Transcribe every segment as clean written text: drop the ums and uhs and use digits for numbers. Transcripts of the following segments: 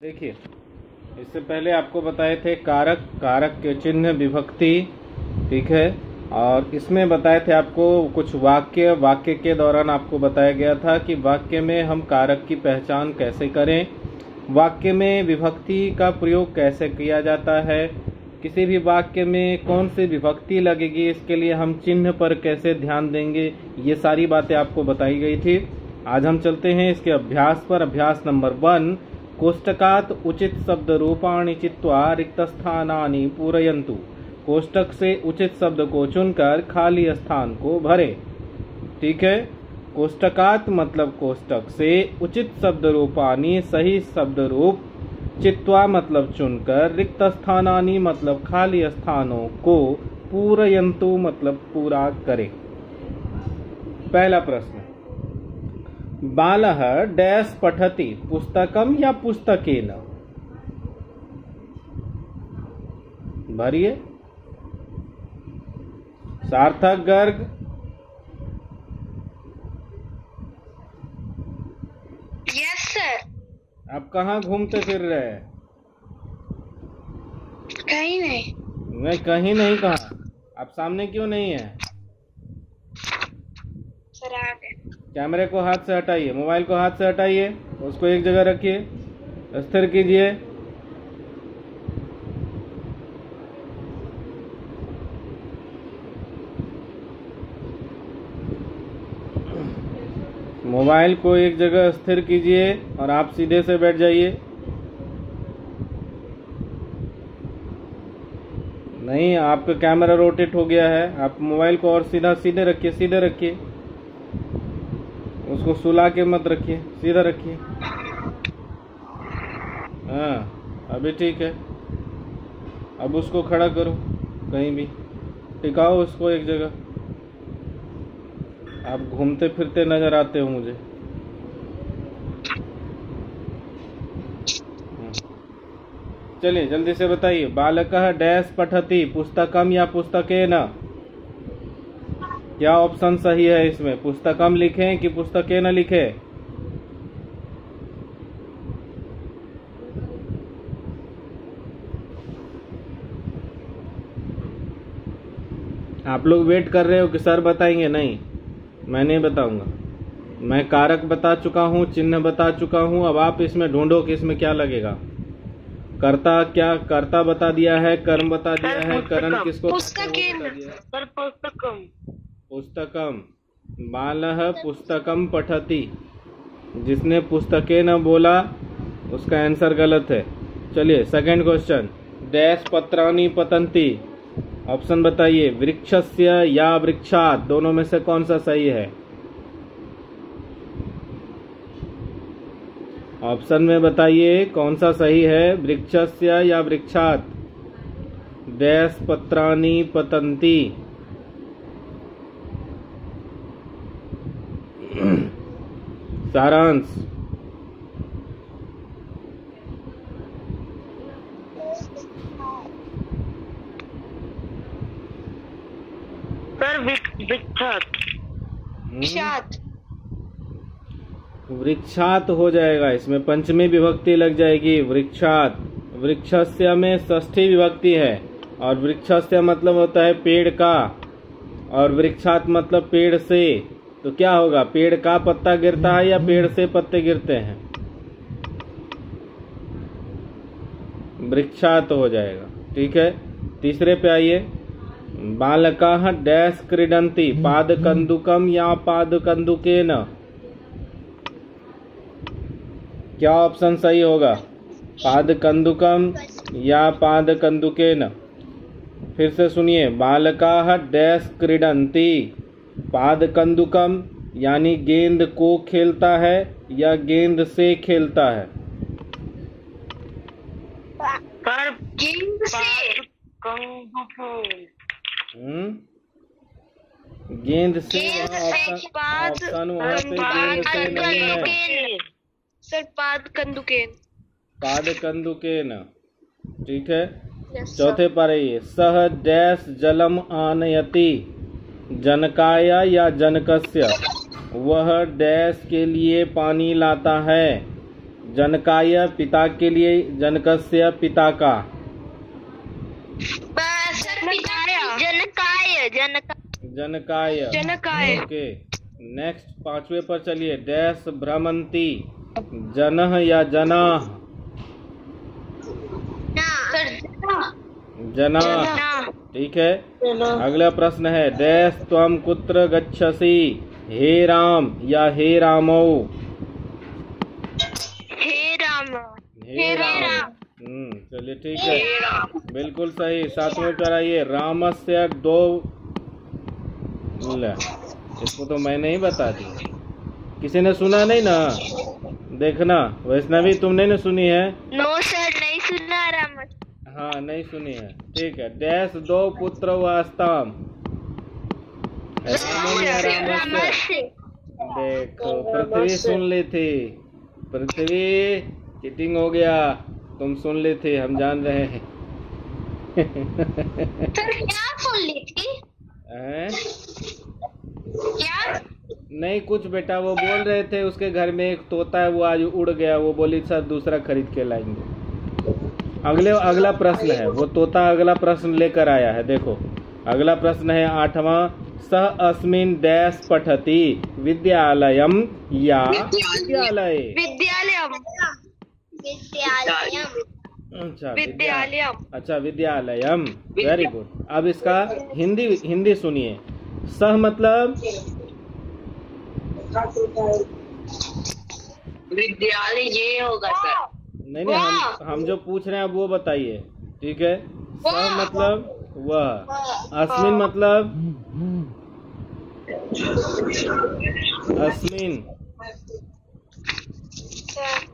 देखिए, इससे पहले आपको बताए थे कारक, कारक के चिन्ह, विभक्ति, ठीक है। और इसमें बताए थे आपको कुछ वाक्य के दौरान आपको बताया गया था कि वाक्य में हम कारक की पहचान कैसे करें, वाक्य में विभक्ति का प्रयोग कैसे किया जाता है, किसी भी वाक्य में कौन सी विभक्ति लगेगी, इसके लिए हम चिन्ह पर कैसे ध्यान देंगे, ये सारी बातें आपको बताई गई थी। आज हम चलते हैं इसके अभ्यास पर। अभ्यास नंबर 1, कोष्टकात उचित शब्द रूपाणि चित्वा रिक्त स्थानानि पूरयन्तु। कोष्टक से उचित शब्द को चुनकर खाली स्थान को भरें। ठीक है, कोष्टकात मतलब कोष्टक से, उचित शब्द रूपाणि सही शब्द रूप, चित्वा मतलब चुनकर, रिक्त स्थानानि मतलब खाली स्थानों को, पूरयन्तु मतलब पूरा करें। पहला प्रश्न, बालः डैश पठति, पुस्तकम या पुस्तकेन? भरिए। सार्थक गर्ग? Yes sir. आप कहाँ घूमते फिर रहे हैं? कहीं नहीं। नहीं, कहीं नहीं। कहाँ? आप सामने क्यों नहीं है? सर आ गए। कैमरे को हाथ से हटाइए, मोबाइल को हाथ से हटाइए, उसको एक जगह रखिए, स्थिर कीजिए। मोबाइल को एक जगह स्थिर कीजिए और आप सीधे से बैठ जाइए। नहीं, आपका कैमरा रोटेट हो गया है। आप मोबाइल को और सीधे रखिए, सीधे रखिए, उसको सुला के मत रखिए, सीधा रखिए। हाँ, अभी ठीक है। अब उसको खड़ा करो, कहीं भी टिकाओ उसको एक जगह। आप घूमते फिरते नजर आते हो मुझे। चलिए जल्दी से बताइए, बालकः डैश पठति, पुस्तकम या पुस्तकेन? क्या ऑप्शन सही है इसमें? पुस्तकम लिखें कि पुस्तकेन लिखें? आप लोग वेट कर रहे हो कि सर बताएंगे? नहीं, मैं नहीं बताऊंगा। मैं कारक बता चुका हूँ, चिन्ह बता चुका हूँ। अब आप इसमें ढूंढो कि इसमें क्या लगेगा। कर्ता, क्या कर्ता बता दिया है, कर्म बता दिया है, करण किसको? पुस्तकम। पुस्तकम। बालः पुस्तकम पठति। जिसने पुस्तके न बोला उसका आंसर गलत है। चलिए सेकंड क्वेश्चन, डैश पत्राणि पतन्ति। ऑप्शन बताइए, वृक्षस्य या वृक्षात, दोनों में से कौन सा सही है? ऑप्शन में बताइए कौन सा सही है, वृक्षस्य या वृक्षात। डैश पत्राणि पतन्ति। सारांश। सर वृक्षात। वृक्षात हो जाएगा, इसमें पंचमी विभक्ति लग जाएगी, वृक्षात। वृक्षस्य में षष्ठी विभक्ति है और वृक्षस्य मतलब होता है पेड़ का, और वृक्षात मतलब पेड़ से। तो क्या होगा, पेड़ का पत्ता गिरता है या पेड़ से पत्ते गिरते हैं? वृक्षात हो जाएगा। ठीक है, तीसरे पे आइए, बालकाः डैश क्रीडन्ति, पादकन्दुकम या पादकन्दुकेन? क्या ऑप्शन सही होगा, पादकन्दुकम या पादकन्दुकेन? फिर से सुनिए, बालकाः डैश क्रीडन्ति, पादकन्दुकम यानी गेंद को खेलता है या गेंद से खेलता है? गेंद से। गेंद से। ऑप्शन वहाँ पे गेंद से नहीं है सर, पादकन्दुकेन। पादकन्दुकेन। ठीक है, चौथे पर आइए, सह डैश जलम आनयति, जनकाय या जनकस्य? वह डैश के लिए पानी लाता है। जनकाय पिता के लिए, जनकस्य पिता का। सर जनकाय जनकाय। जनकाय। ओके, नेक्स्ट 5वें पर चलिए। डैश भ्रमंती, जनः या जनाः? जनाः। ठीक है। अगला प्रश्न है डैश त्वम कुत्र गच्छसि, हे राम या हे रामौ? हे राम। हे राम। चलिए ठीक है, बिल्कुल सही। 7वें पर आइए। रामस्य दो, इसको तो मैंने ही बता दी, किसी ने सुना नहीं ना? देखना वैष्णवी, तुमने नहीं सुनी है? नो सर, नहीं सुना राम। हाँ, नहीं सुनी है। ठीक है। डैश दो पुत्र वास्ताम, रामस्य। देखो पृथ्वी सुन ली थी। पृथ्वी चीटिंग हो गया, तुम सुन ली थी, हम जान रहे हैं। सर क्या सुन ली थी? क्या? नहीं कुछ बेटा, वो बोल रहे थे उसके घर में एक तोता है, वो आज उड़ गया, वो बोली सर दूसरा खरीद के लाएंगे। अगला प्रश्न है, वो तोता अगला प्रश्न लेकर आया है। देखो अगला प्रश्न है 8वां। सह अस्मिन् डैश पठति, विद्यालयम या विद्यालय? विद्यालयम। विद्यालयम। अच्छा विद्यालयम, वेरी गुड। अब इसका हिंदी सुनिए। सह मतलब विद्यालय ये होगा सर। नहीं, हम जो पूछ रहे हैं वो बताइए। ठीक है। सह मतलब वह, अस्मिन मतलब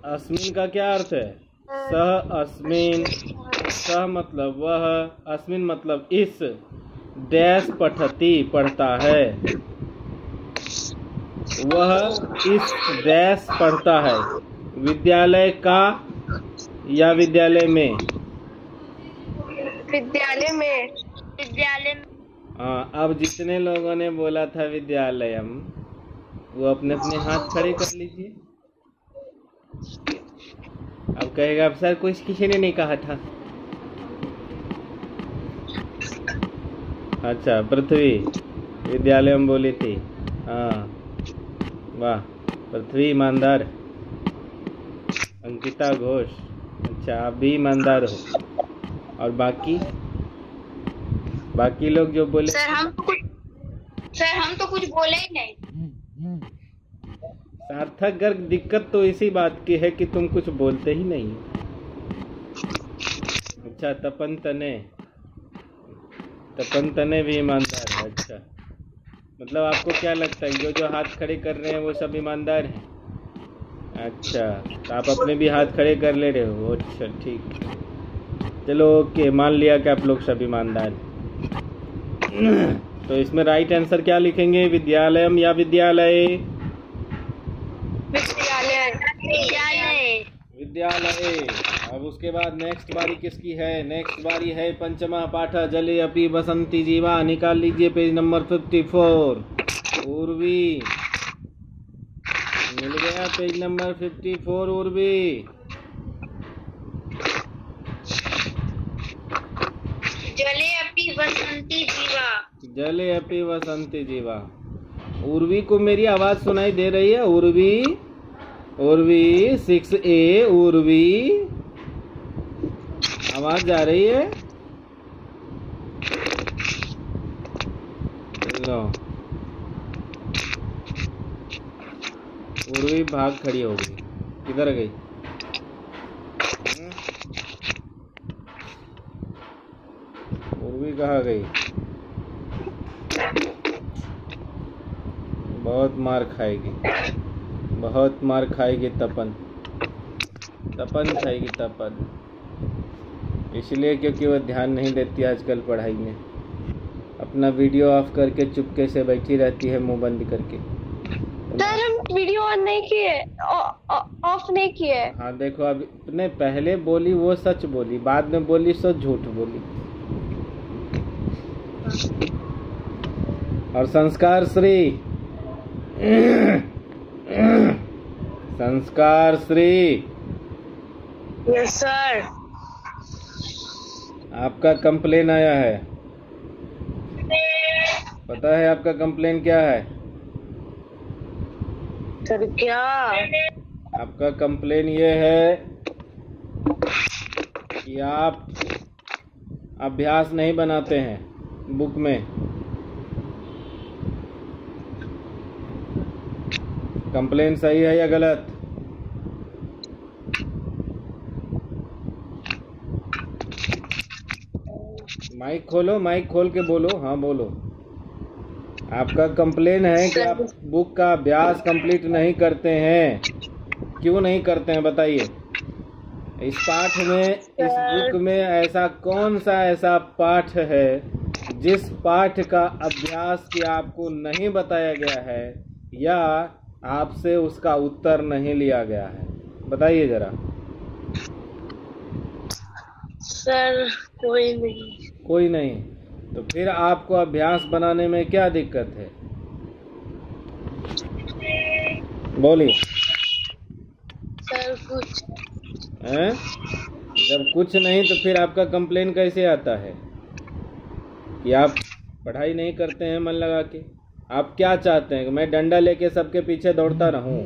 अस्मिन का क्या अर्थ है? सह अस्मिन, सह मतलब वह, अस्मिन मतलब इस, डैश पठती पढ़ता है, वह इस डैश पढ़ता है, विद्यालय का या विद्यालय में? विद्यालय में। विद्यालय में। हाँ, अब जितने लोगों ने बोला था विद्यालयम, वो अपने अपने हाथ खड़े कर लीजिए। अब कहेगा अब सर कुछ किसी ने नहीं कहा था। अच्छा, पृथ्वी विद्यालयम बोली थी। हाँ वाह, पृथ्वी ईमानदार। अंकिता घोष, अच्छा आप भी ईमानदार हो। और बाकी लोग जो बोले? सर हम तो कुछ बोले ही नहीं। सार्थक गर्ग, दिक्कत तो इसी बात की है कि तुम कुछ बोलते ही नहीं। अच्छा, तपन तने भी ईमानदार है। अच्छा, मतलब आपको क्या लगता है जो हाथ खड़े कर रहे हैं वो सब ईमानदार हैं? अच्छा, तो आप अपने भी हाथ खड़े कर ले रहे हो। अच्छा ठीक, चलो ओके, मान लिया कि आप लोग सब ईमानदार हैं। तो इसमें राइट आंसर क्या लिखेंगे? विद्यालयम या विद्यालय? विद्यालय। अब उसके बाद नेक्स्ट बारी किसकी है? नेक्स्ट बारी है पंचमा पाठ जले अपि बसंती जीवा। निकाल लीजिए पेज नंबर 54। उर्वी मिल गया, पेज नंबर 54 उर्वी। जले अपि वसंती जीवा। जले अपि वसंती जीवा। उर्वी को मेरी आवाज सुनाई दे रही है? उर्वी 6A उर्वी, आवाज जा रही है? लो, उर्वी भाग खड़ी हो गई। किधर गई? उर्वी कहाँ गई? बहुत मार खाएगी, बहुत मार खाएगी तपन खाएगी तपन। इसलिए क्योंकि वो ध्यान नहीं देती आजकल पढ़ाई में। अपना वीडियो ऑफ करके चुपके से बैठी रहती है, मुंह बंद करके। सर हम वीडियो ऑन नहीं किए, ऑफ नहीं किए। हाँ देखो, अब ने पहले बोली वो सच बोली, बाद में बोली सो झूठ बोली। और संस्कार श्री यस सर। आपका कंप्लेन आया है, पता है आपका कंप्लेन क्या है? सर क्या? आपका कंप्लेन ये है कि आप अभ्यास नहीं बनाते हैं बुक में। कंप्लेन सही है या गलत? माइक खोलो, माइक खोल के बोलो। हाँ बोलो। आपका कंप्लेन है कि आप बुक का अभ्यास कंप्लीट नहीं करते हैं। क्यों नहीं करते हैं बताइए। इस पाठ में, इस बुक में ऐसा कौन सा ऐसा पाठ है जिस पाठ का अभ्यास कि आपको नहीं बताया गया है या आपसे उसका उत्तर नहीं लिया गया है? बताइए जरा। सर कोई नहीं। कोई नहीं? तो फिर आपको अभ्यास बनाने में क्या दिक्कत है? बोलिए। सर कुछ हैं? जब कुछ नहीं तो फिर आपका कंप्लेन कैसे आता है कि आप पढ़ाई नहीं करते हैं मन लगा के? आप क्या चाहते हैं कि मैं डंडा लेके सबके पीछे दौड़ता रहूं?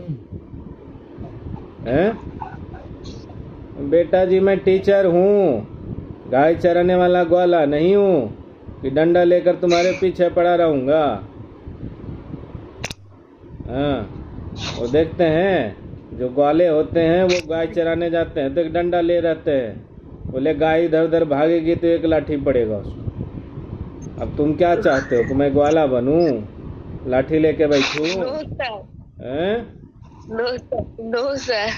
हैं? बेटा जी मैं टीचर हूँ, गाय चराने वाला ग्वाला नहीं हूँ कि डंडा लेकर तुम्हारे पीछे पड़ा रहूंगा। हाँ, वो देखते हैं जो ग्वाले होते हैं वो गाय चराने जाते हैं तो एक डंडा ले रहते हैं, बोले गाय इधर उधर भागेगी तो एक लाठी पड़ेगा उसको। अब तुम क्या चाहते हो कि मैं ग्वाला बनूं, लाठी लेके बैठूं? No sir.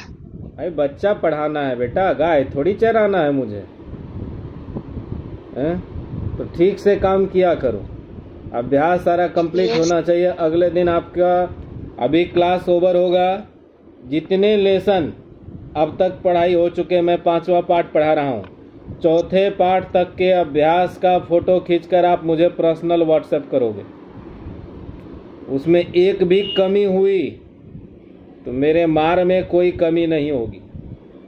भाई बच्चा पढ़ाना है बेटा, गाय थोड़ी चराना है मुझे। हैं? तो ठीक से काम किया करो। अभ्यास सारा कंप्लीट होना चाहिए। अगले दिन आपका, अभी क्लास ओवर होगा, जितने लेसन अब तक पढ़ाई हो चुके, मैं 5वां पाठ पढ़ा रहा हूँ, 4थे पाठ तक के अभ्यास का फोटो खींचकर आप मुझे पर्सनल व्हाट्सएप करोगे। उसमें एक भी कमी हुई तो मेरे मार में कोई कमी नहीं होगी।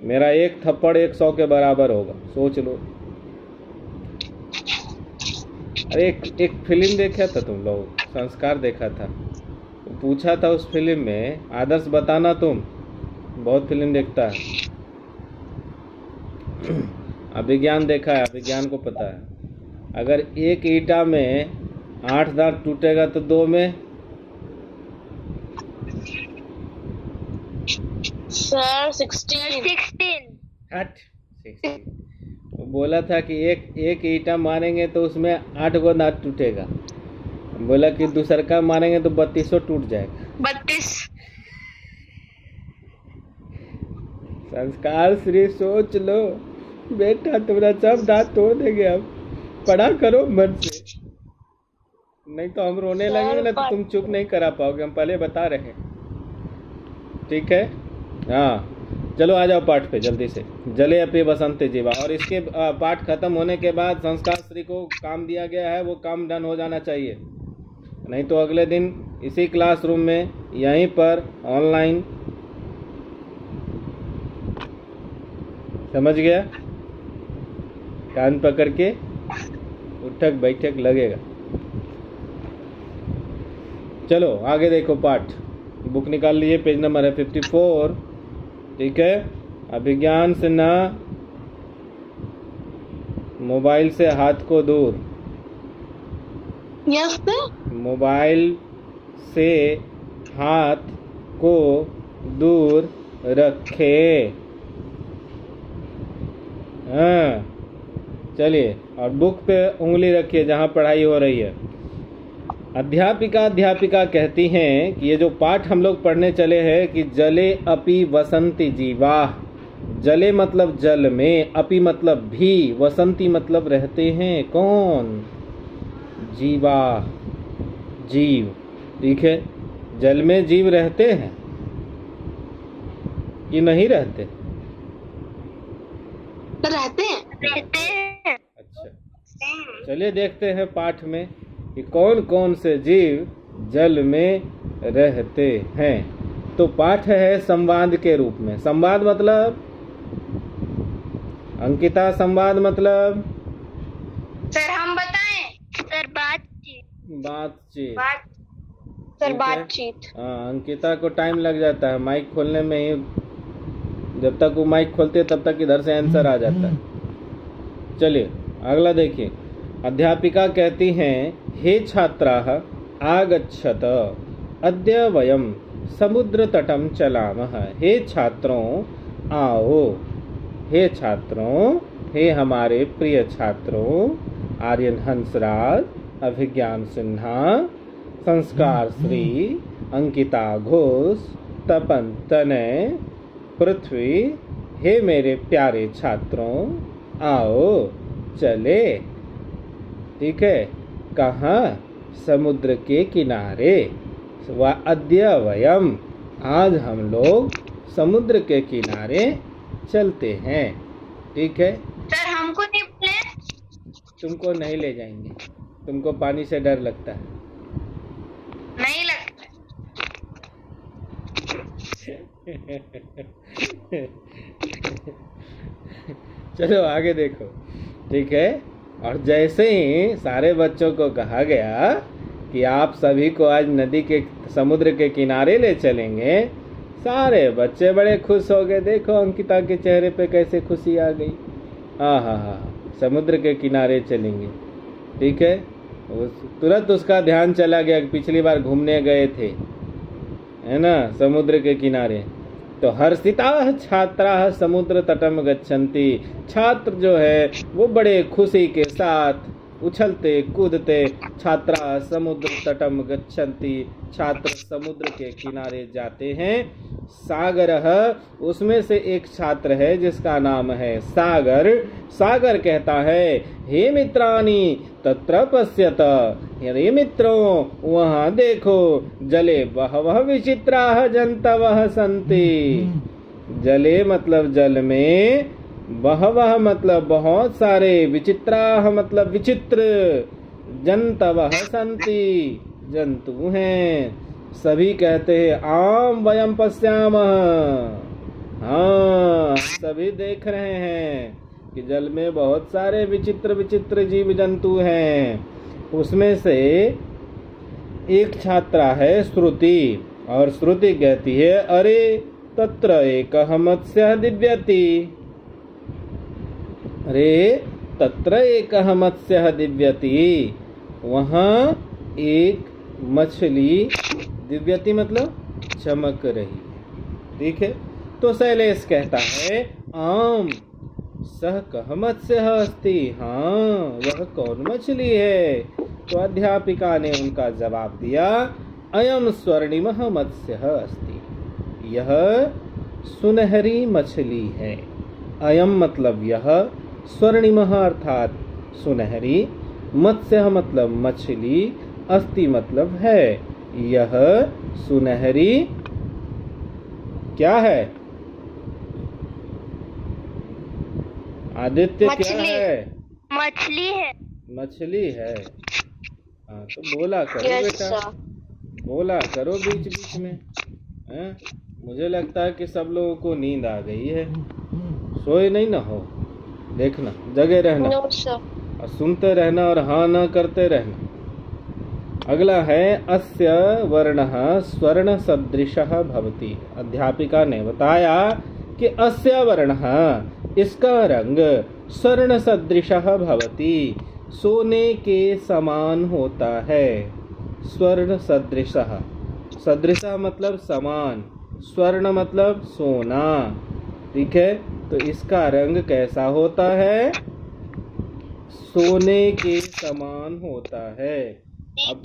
मेरा एक थप्पड़ 100 के बराबर होगा, सोच लो। अरे एक फिल्म देखा था तुम लोग, संस्कार देखा था, पूछा था उस फिल्म में, आदर्श बताना तुम बहुत फिल्म देखता है, अभिज्ञान देखा है, अभिज्ञान को पता है। अगर एक ईंटा में 8 दांत टूटेगा तो 2 में? सर 16। हट, 16। वो बोला था कि एक ईंटा मारेंगे तो उसमें 8 गो दांत टूटेगा, बोला कि दूसर का मारेंगे तो 32 टूट जाएगा। 32। संस्कार श्री सोच लो बेटा, तुम्हारा सब दांत तोड़ देंगे। अब पढ़ा करो मन से, नहीं तो हम रोने लगेंगे ना तो तुम चुप नहीं करा पाओगे, हम पहले बता रहे हैं। ठीक है? हाँ चलो आ जाओ पाठ पे जल्दी से। जले अपि बसंती जीवा। और इसके पाठ खत्म होने के बाद संस्कार श्री को काम दिया गया है, वो काम डन हो जाना चाहिए, नहीं तो अगले दिन इसी क्लासरूम में यहीं पर ऑनलाइन। समझ गया? कान पकड़ के उठक बैठक लगेगा। चलो आगे देखो पाठ, बुक निकाल लीजिए, पेज नंबर है 54। ठीक है? अभिज्ञान से ना, मोबाइल से हाथ को दूर। Yes sir. मोबाइल से हाथ को दूर रखे। हाँ चलिए, और बुक पे उंगली रखिए जहाँ पढ़ाई हो रही है। अध्यापिका कहती हैं कि ये जो पाठ हम लोग पढ़ने चले हैं कि जले अपि वसंती जीवाः। जले मतलब जल में, अपि मतलब भी, वसंती मतलब रहते हैं कौन? जीवाः, जीव। ठीक है? जल में जीव रहते हैं कि नहीं रहते? रहते हैं। अच्छा, चलिए देखते हैं पाठ में कि कौन कौन से जीव जल में रहते हैं। तो पाठ है संवाद के रूप में। संवाद मतलब अंकिता संवाद मतलब सर हम बताएं। सर बातचीत। बातचीत। सर ठीक है। बातचीत। हाँ, अंकिता को टाइम लग जाता है माइक खोलने में ही। जब तक वो माइक खोलते है तब तक इधर से आंसर आ जाता है। चलिए अगला देखिए। अध्यापिका कहती हैं, हे छात्राः आगच्छत अद्य वयम समुद्र तटम चलामः। हे छात्रों आओ। हे छात्रों, हे हमारे प्रिय छात्रों, आर्यन हंसराज, अभिज्ञान सिन्हा, संस्कार श्री, अंकिता घोष, तपन तनय, पृथ्वी, हे मेरे प्यारे छात्रों आओ चले। ठीक है, कहाँ? समुद्र के किनारे। अद्य वयम, आज हम लोग समुद्र के किनारे चलते हैं। ठीक है। सर हमको नहीं बोले। तुमको नहीं ले जाएंगे, तुमको पानी से डर लगता है। नहीं लगता। चलो आगे देखो। ठीक है। और जैसे ही सारे बच्चों को कहा गया कि आप सभी को आज नदी के समुद्र के किनारे ले चलेंगे, सारे बच्चे बड़े खुश हो गए। देखो अंकिता के चेहरे पे कैसे खुशी आ गई। हाँ, समुद्र के किनारे चलेंगे। ठीक है। तुरंत उसका ध्यान चला गया कि पिछली बार घूमने गए थे, है ना, समुद्र के किनारे। तो हर्षिताः छात्राः समुद्र तटम गच्छन्ति। छात्र जो है वो बड़े खुशी के साथ उछलते कूदते छात्रा समुद्र तटम गच्छन्ति। छात्र समुद्र के किनारे जाते हैं। सागरः, उसमें से एक छात्र है जिसका नाम है सागर। सागर कहता है, हे मित्राणि तत्र पश्यत। हे मित्रों, वहाँ देखो, जले बहवः विचित्राः जन्तवः सन्ति। जले मतलब जल में, बहवः मतलब बहुत सारे, विचित्राः मतलब विचित्र, जन्तवः सन्ति जंतु हैं। सभी कहते हैं आम वयम पश्यामः। हाँ, सभी देख रहे हैं कि जल में बहुत सारे विचित्र विचित्र जीव जंतु हैं। उसमें से एक छात्रा है श्रुति, और श्रुति कहती है, अरे तत्र एकः मत्स्यः दिव्यति। अरे तत्र एकः मत्स्यः दिव्यति, वहाँ एक मछली, दिव्यति मतलब चमक रही है। ठीक है। तो शैलेश कहता है, आम सह कः मत्स्यः अस्ति। हाँ, वह कौन मछली है? तो अध्यापिका ने उनका जवाब दिया, अयम स्वर्णिमः मत्स्यः अस्ति। यह सुनहरी मछली है। अयम मतलब यह, स्वर्णिमः अर्थात सुनहरी, मत्स्य मतलब मछली, अस्ति मतलब है। यह सुनहरी क्या है? आदित्य क्या है? मछली है। मछली है। हाँ, तो बोला करो बेटा, बोला करो बीच बीच में। है? मुझे लगता है कि सब लोगों को नींद आ गई है। सोए नहीं ना हो, देखना, जगे रहना। No, sir. और सुनते रहना और हाँ ना करते रहना। अगला है, अस्य वर्णः स्वर्ण सदृशः भवति। अध्यापिका ने बताया कि अस्य वर्णः, इसका रंग, स्वर्ण सदृशः भवति, सोने के समान होता है। स्वर्ण सदृशः, सदृशः मतलब समान, स्वर्ण मतलब सोना। ठीक है। तो इसका रंग कैसा होता है? सोने के समान होता है। अब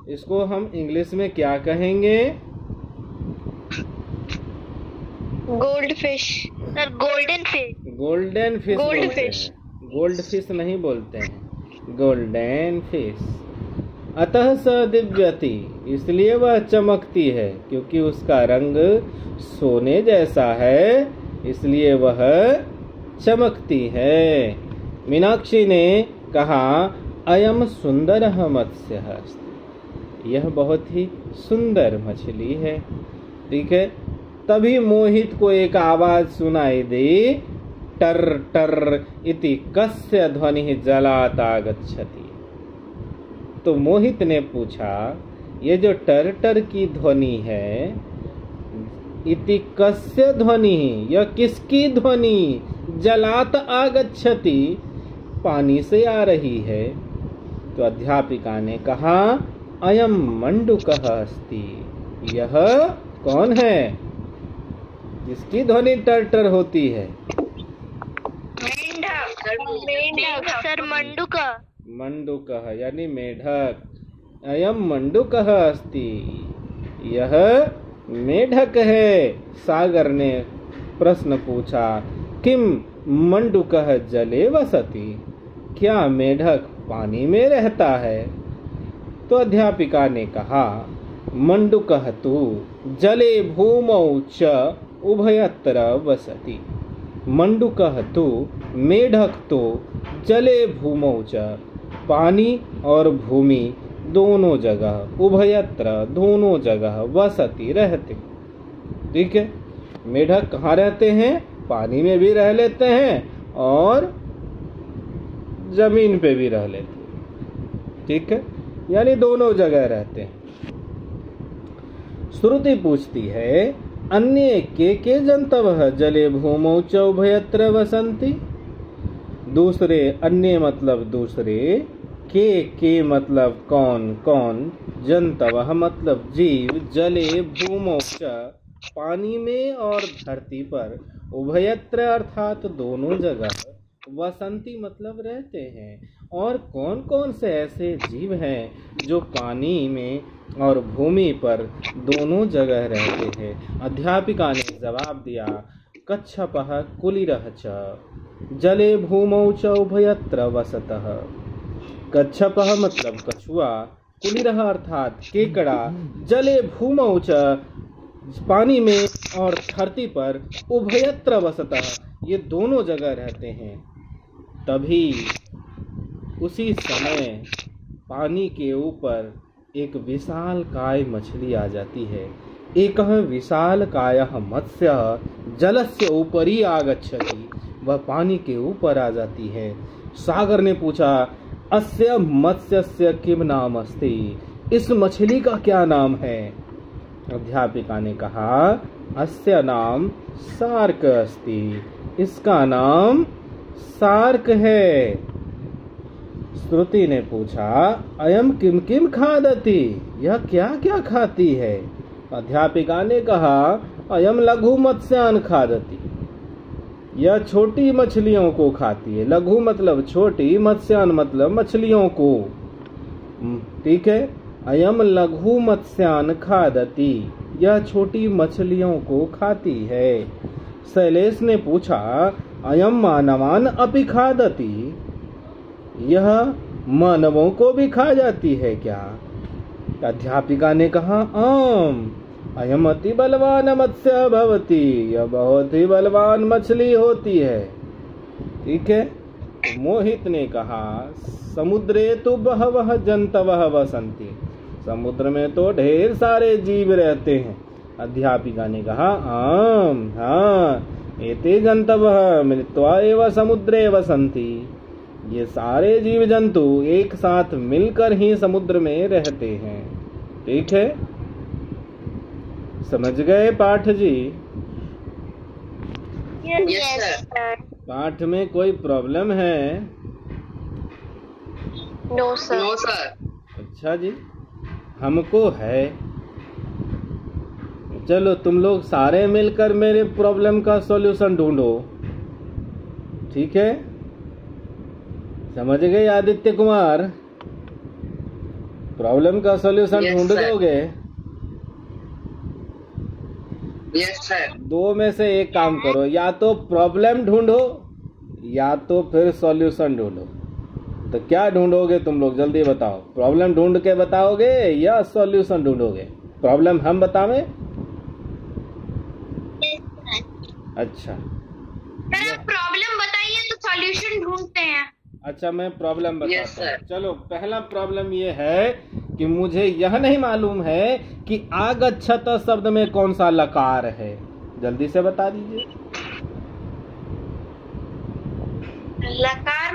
इसको हम इंग्लिश में क्या कहेंगे? Gold fish. Sir golden fish. Golden fish. Gold fish. Gold fish नहीं बोलते हैं, गोल्डन फिश। अतः स दिव्यति, इसलिए वह चमकती है, क्योंकि उसका रंग सोने जैसा है, इसलिए वह चमकती है। मीनाक्षी ने कहा, अयम सुंदरः मत्स्यः अस्ति। यह बहुत ही सुंदर मछली है। ठीक है। तभी मोहित को एक आवाज सुनाई दी, टर टर इति कस्य ध्वनि जलात् आगच्छति। तो मोहित ने पूछा, ये जो टर टर की ध्वनि है, इति कस्य ध्वनि, यह किसकी ध्वनि, जलात् आगच्छति, पानी से आ रही है। तो अध्यापिका ने कहा, अयम मंडूकः अस्ति, यह कौन है जिसकी ध्वनि टर टर होती है? मेंढक सर, मंडूक। मंडूकः यानी मेढक। अयम मंडूकः अस्ति, यह मेढक है। सागर ने प्रश्न पूछा, किम मंडूकः जले वसति, क्या मेढक पानी में रहता है? तो अध्यापिका ने कहा, मंडूकः तु जले भूमौ च उभयत्र वसति। मंडूकः तु मेढक तो जले भूमौ च, पानी और भूमि दोनों जगह, उभयत्र दोनों जगह, वसति रहते। ठीक है, मेढक कहाँ रहते हैं? पानी में भी रह लेते हैं और जमीन पे भी रह लेते हैं। ठीक है, यानी दोनों जगह रहते हैं। श्रुति पूछती है, अन्ये के जंतवः जले भूमौ च उभयत्र वसन्ति। दूसरे, अन्य मतलब दूसरे, के मतलब कौन कौन, जंतवः मतलब जीव, जले भूमौ च पानी में और धरती पर, उभयत्र अर्थात दोनों जगह, वसंती मतलब रहते हैं। और कौन कौन से ऐसे जीव हैं जो पानी में और भूमि पर दोनों जगह रहते हैं? अध्यापिका ने जवाब दिया, कच्छपः कुलिरः च जले भूमौ च उभयत्र वसतः। कच्छपः मतलब कछुआ, कुलिरः अर्थात केकड़ा, जले भूमौ च पानी में और धरती पर, उभयत्र वसतः ये दोनों जगह रहते हैं। तभी उसी समय पानी के ऊपर एक विशाल काय मछली आ जाती है। एक विशाल कायः मत्स्य जलस्य ऊपरी आगच्छति, वह पानी के ऊपर आ जाती है। सागर ने पूछा, अस्य मत्स्यस्य किम नाम अस्ति, इस मछली का क्या नाम है? अध्यापिका ने कहा, अस्य नाम सार्क अस्ति, इसका नाम सार्क है। श्रुति ने पूछा, अयम किम किम खादति, यह क्या क्या खाती है? अध्यापिका ने कहा, अयम लघु मत्स्यान खादति, यह छोटी मछलियों को खाती है। लघु मतलब छोटी, मत्स्यान मतलब मछलियों को। ठीक है, अयम लघु मत्स्यान खादति, यह छोटी मछलियों को खाती है। शैलेश ने पूछा, अयम मानवान अपि खादति, यह मानवों को भी खा जाती है क्या? अध्यापिका ने कहा, आम, अयम अति बलवान मत्स्य भवति, यह बहुत ही बलवान मछली होती है। ठीक है, मोहित ने कहा, समुद्रे तो बहवः जंतवः वसन्ति, समुद्र में तो ढेर सारे जीव रहते हैं। अध्यापिका ने कहा, आम, हाँ, एते जंतवः मिलित्वा एव समुद्रे वसन्ति, ये सारे जीव जंतु एक साथ मिलकर ही समुद्र में रहते हैं। ठीक है, समझ गए पाठ जी? Yes sir. पाठ में कोई प्रॉब्लम है? No sir. No sir. अच्छा जी, हमको है। चलो तुम लोग सारे मिलकर मेरे प्रॉब्लम का सॉल्यूशन ढूंढो। ठीक है, समझ गए आदित्य कुमार? प्रॉब्लम का सॉल्यूशन ढूंढ दोगे? Yes sir. दो में से एक काम करो, या तो प्रॉब्लम ढूंढो या तो फिर सॉल्यूशन ढूंढो। तो क्या ढूंढोगे तुम लोग, जल्दी बताओ। प्रॉब्लम ढूंढ के बताओगे या सॉल्यूशन ढूंढोगे? प्रॉब्लम हम बतावें? अच्छा, प्रॉब्लम बताइए तो सॉल्यूशन ढूंढते हैं। अच्छा, मैं प्रॉब्लम बताता Yes, sir. हूँ। चलो, पहला प्रॉब्लम ये है कि मुझे यह नहीं मालूम है कि आगच्छत शब्द में कौन सा लकार है। जल्दी से बता दीजिए। लकार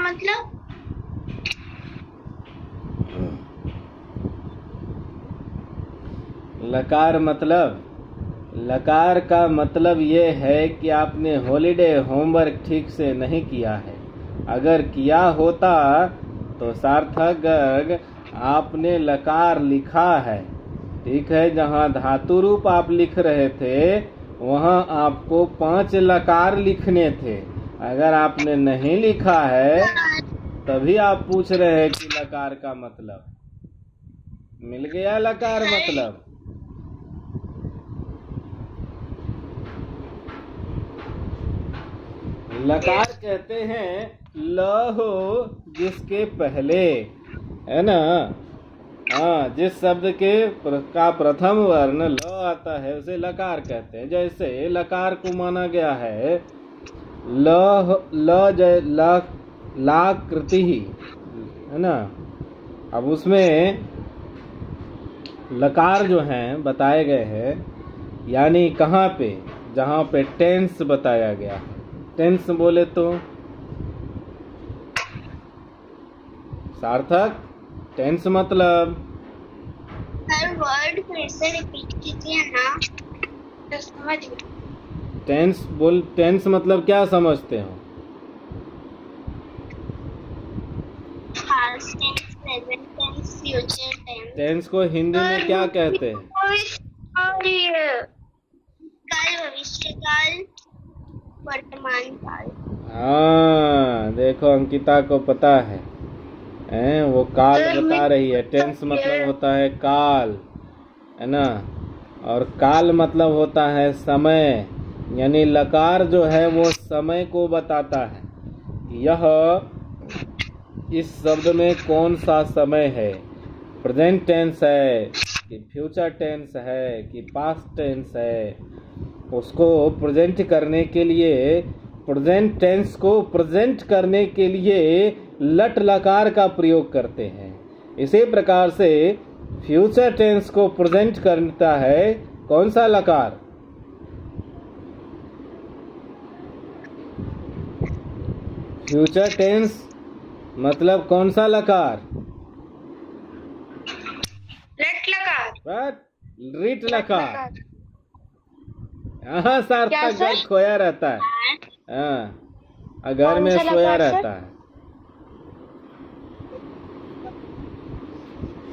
मतलब लकार का मतलब ये है कि आपने हॉलीडे होमवर्क ठीक से नहीं किया है। अगर किया होता तो सार्थक गर्ग आपने लकार लिखा है, ठीक है। जहाँ धातु रूप आप लिख रहे थे वहाँ आपको 5 लकार लिखने थे। अगर आपने नहीं लिखा है तभी आप पूछ रहे हैं कि लकार का मतलब। मिल गया लकार मतलब। लकार कहते हैं ल हो जिसके पहले, है ना। हाँ, जिस शब्द का प्रथम वर्ण ल आता है उसे लकार कहते हैं। जैसे लकार को माना गया है लाकृति, है ना। अब उसमें लकार जो हैं बताए गए हैं, यानी कहाँ पे, जहाँ पे टेंस बताया गया। टेंस बोले तो सार्थक, टेंस मतलब हर वर्ड फिर से रिपीट कीजिए ना तो समझ गए। टेंस मतलब क्या समझते हो? Past tense, present tense, future tense. Tense को हिंदी में क्या कहते हैं? काल, भविष्य काल, वर्तमान काल। हाँ, देखो अंकिता को पता है, वो काल बता रही है। टेंस मतलब होता है काल, है ना। और काल मतलब होता है समय, यानी लकार जो है वो समय को बताता है। यह इस शब्द में कौन सा समय है, प्रेजेंट टेंस है कि फ्यूचर टेंस है कि पास्ट टेंस है, उसको प्रेजेंट करने के लिए, प्रेजेंट टेंस को प्रेजेंट करने के लिए लट लकार का प्रयोग करते हैं। इसी प्रकार से फ्यूचर टेंस को प्रेजेंट करता है कौन सा लकार? फ्यूचर टेंस मतलब कौन सा लकार? लट लकार, रिट लकार। हाँ, सार्थक खोया रहता है। हाँ, घर में सोया रहता है।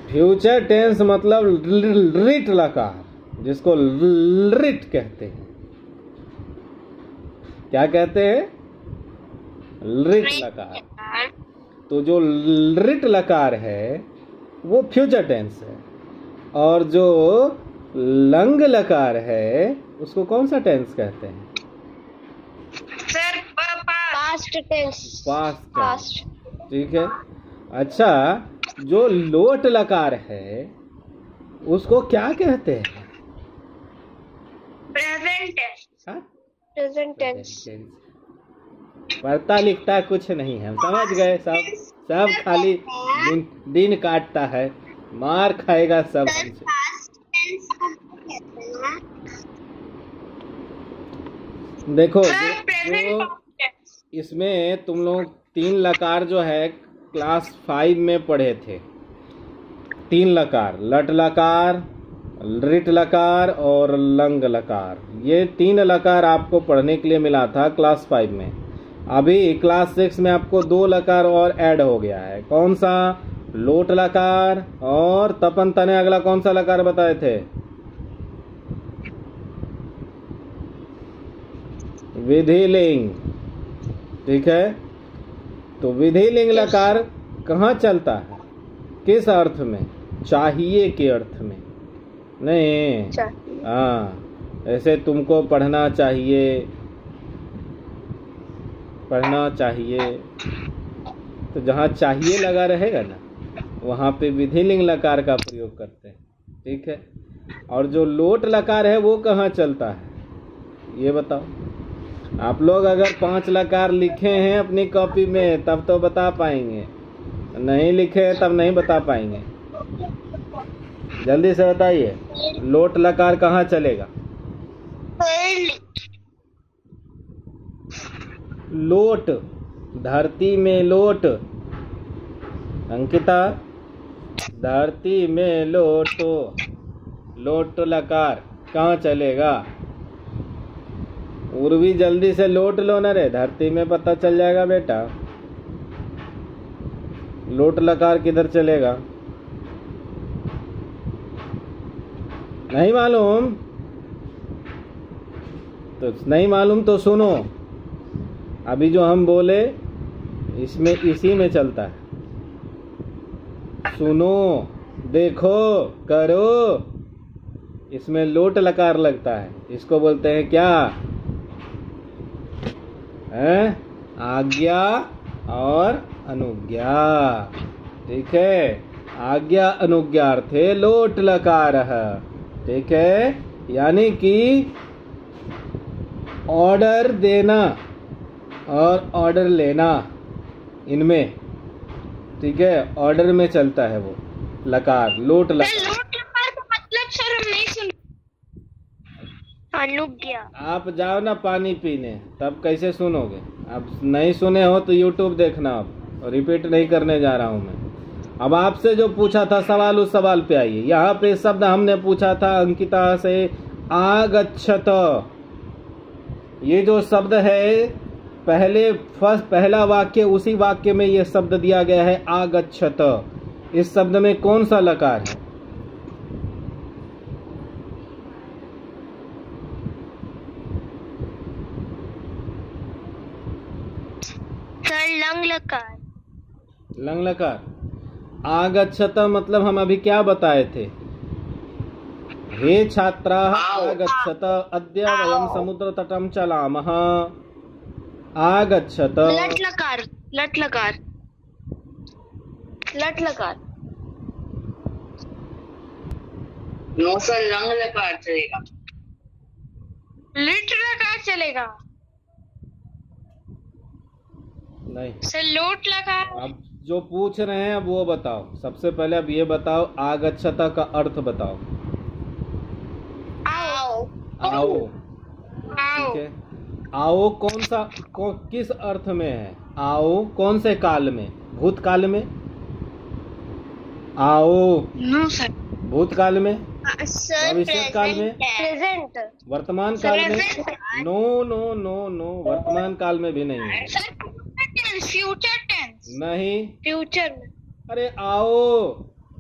फ्यूचर टेंस मतलब रिट लकार, जिसको रिट कहते हैं। क्या कहते हैं? रिट लकार। तो जो रिट लकार है वो फ्यूचर टेंस है, और जो लंग लकार है उसको कौन सा टेंस कहते हैं? Sir past tense. पास्ट, ठीक है। अच्छा, जो लोट लकार है उसको क्या कहते हैं? Present tense. Present tense. पढ़ता लिखता कुछ नहीं है, समझ गए। सब खाली दिन काटता है, मार खाएगा सब हमसे। देखो जो इसमें तुम लोग 3 लकार जो है क्लास 5 में पढ़े थे, 3 लकार, लट लकार, रिट लकार और लंग लकार। ये 3 लकार आपको पढ़ने के लिए मिला था क्लास 5 में। अभी क्लास 6 में आपको 2 लकार और ऐड हो गया है। कौन सा? लोट लकार, और तपन तने अगला कौन सा लकार बताए थे? विधिलिंग, ठीक है। तो विधिलिंग लकार कहाँ चलता है, किस अर्थ में? चाहिए के अर्थ में नहीं। हाँ, ऐसे तुमको पढ़ना चाहिए, तो जहाँ चाहिए लगा रहेगा ना वहाँ पे विधिलिंग लकार का प्रयोग करते हैं, ठीक है। और जो लोट लकार है वो कहाँ चलता है ये बताओ। आप लोग अगर 5 लकार लिखे हैं अपनी कॉपी में तब तो बता पाएंगे, नहीं लिखे हैं तब नहीं बता पाएंगे। जल्दी से बताइए, लोट लकार कहाँ चलेगा? लोट, धरती में लोट, अंकिता, धरती में लोटो, लोट लकार कहाँ चलेगा? उर्वी जल्दी से लोट लो न रे, धरती में पता चल जाएगा बेटा। लोट लकार किधर चलेगा? नहीं मालूम? तो नहीं मालूम तो सुनो, अभी जो हम बोले इसमें इसी में चलता है। सुनो, देखो, करो, इसमें लोट लकार लगता है। इसको बोलते हैं क्या? आज्ञा और अनुज्ञा। ठीक है, आज्ञा अनुज्ञार्थे लोट लकार। ठीक है, यानी कि ऑर्डर देना और ऑर्डर लेना, इनमें, ठीक है, ऑर्डर में चलता है वो लकार, लोट लकार। लोट लकार का मतलब सर हम नहीं सुन। अनुज्ञा। आप जाओ ना पानी पीने, तब कैसे सुनोगे? अब नहीं सुने हो तो यूट्यूब देखना, आप रिपीट नहीं करने जा रहा हूं मैं। अब आपसे जो पूछा था सवाल, उस सवाल पे आइए। यहाँ पे शब्द हमने पूछा था अंकिता से, आगच्छत। ये जो शब्द है, पहला वाक्य, उसी वाक्य में ये शब्द दिया गया है आगच्छत। इस शब्द में कौन सा लकार है? सर लंग लकार। लंग लकार। आगच्छत मतलब हम अभी क्या बताए थे? हे छात्राः आगच्छत, अद्य वयं समुद्र तटं चलामः। आगच्छत। लट लकार। लट लकार। लट लकार। नो सर, लंग लकार चलेगा। लिट लकार चलेगा। नहीं, सर लोट लकार। अब जो पूछ रहे हैं अब वो बताओ। सबसे पहले अब ये बताओ, आगच्छत का अर्थ बताओ। आओ। आओ। आओ। ठीक है, आओ किस अर्थ में है? आओ कौन से काल में? भूतकाल में? आओ नो सर। भूतकाल में? सर भविष्य काल में? प्रेजेंट। वर्तमान काल में? नो नो नो नो, वर्तमान काल में भी नहीं है। Sir future tense. नहीं। फ्यूचर में। अरे आओ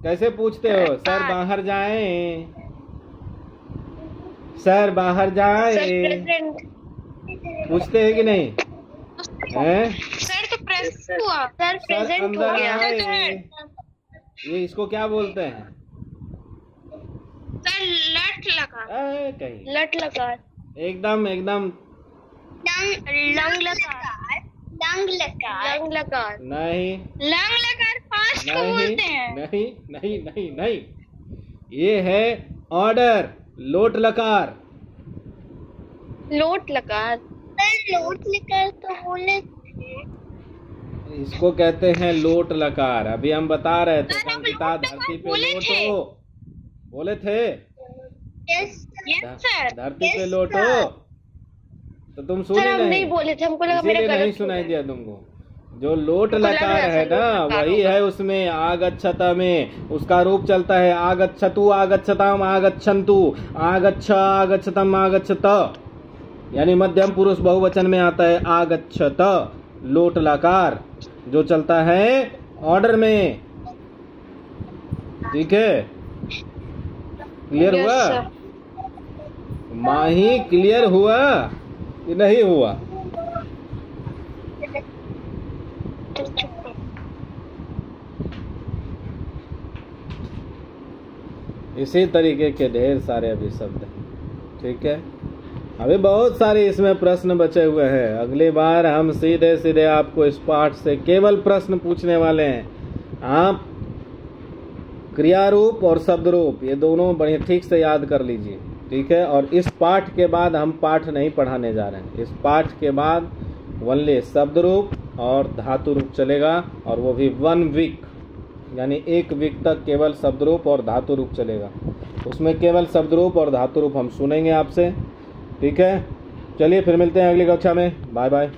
कैसे पूछते हो? सर बाहर जाएं, सर बाहर जाएं, पूछते हैं कि नहीं? हैं? सर तो प्रेजेंट हुआ। सर सर प्रेजेंट हो अंदर गया। आए। ये इसको क्या बोलते हैं? सर लट लकार। कहीं लट लकार। एकदम लंग लकार। लंग लकार। लंग लकार। नहीं। लंग लकार पास्ट को बोलते हैं। नहीं नहीं नहीं नहीं, ये है ऑर्डर, लोट लकार। लोट लकार। सर लोट लकार तो बोले, इसको कहते हैं लोट लकार। अभी हम बता रहे थे सर, हम अंकिता, लोट लकार धरती पे बोले लोटो, थे। बोले थे। Yes sir. धरती पे लोटो, तो तुम सर सुने हम नहीं बोले थे, हमको लगा मेरा इसीलिए नहीं गलत सुनाई हो दिया तुमको। जो लोट हमको लग लकार रहा है था ना, लोट लकार वही होगा। है उसमें आगच्छत में। उसका रूप चलता है आगच्छतु, आगच्छताम, आगच्छन्तु, आगच्छ, आगच्छतम, आगच्छत, यानी मध्यम पुरुष बहुवचन में आता है आगच्छत। लोट लकार जो चलता है ऑर्डर में। ठीक है, क्लियर Yes, हुआ? sir. माही क्लियर हुआ कि नहीं हुआ? इसी तरीके के ढेर सारे अभी शब्द हैं। ठीक है, अभी बहुत सारे इसमें प्रश्न बचे हुए हैं। अगली बार हम सीधे सीधे आपको इस पाठ से केवल प्रश्न पूछने वाले हैं। आप क्रिया रूप और शब्द रूप ये दोनों बढ़िया ठीक से याद कर लीजिए। ठीक है, और इस पाठ के बाद हम पाठ नहीं पढ़ाने जा रहे हैं। इस पाठ के बाद ओनली शब्द रूप और धातु रूप चलेगा, और वो भी 1 वीक, यानी 1 वीक तक केवल शब्द रूप और धातु रूप चलेगा। उसमें केवल शब्द रूप और धातु रूप हम सुनेंगे आपसे। ठीक है, चलिए फिर मिलते हैं अगली कक्षा में। Bye bye.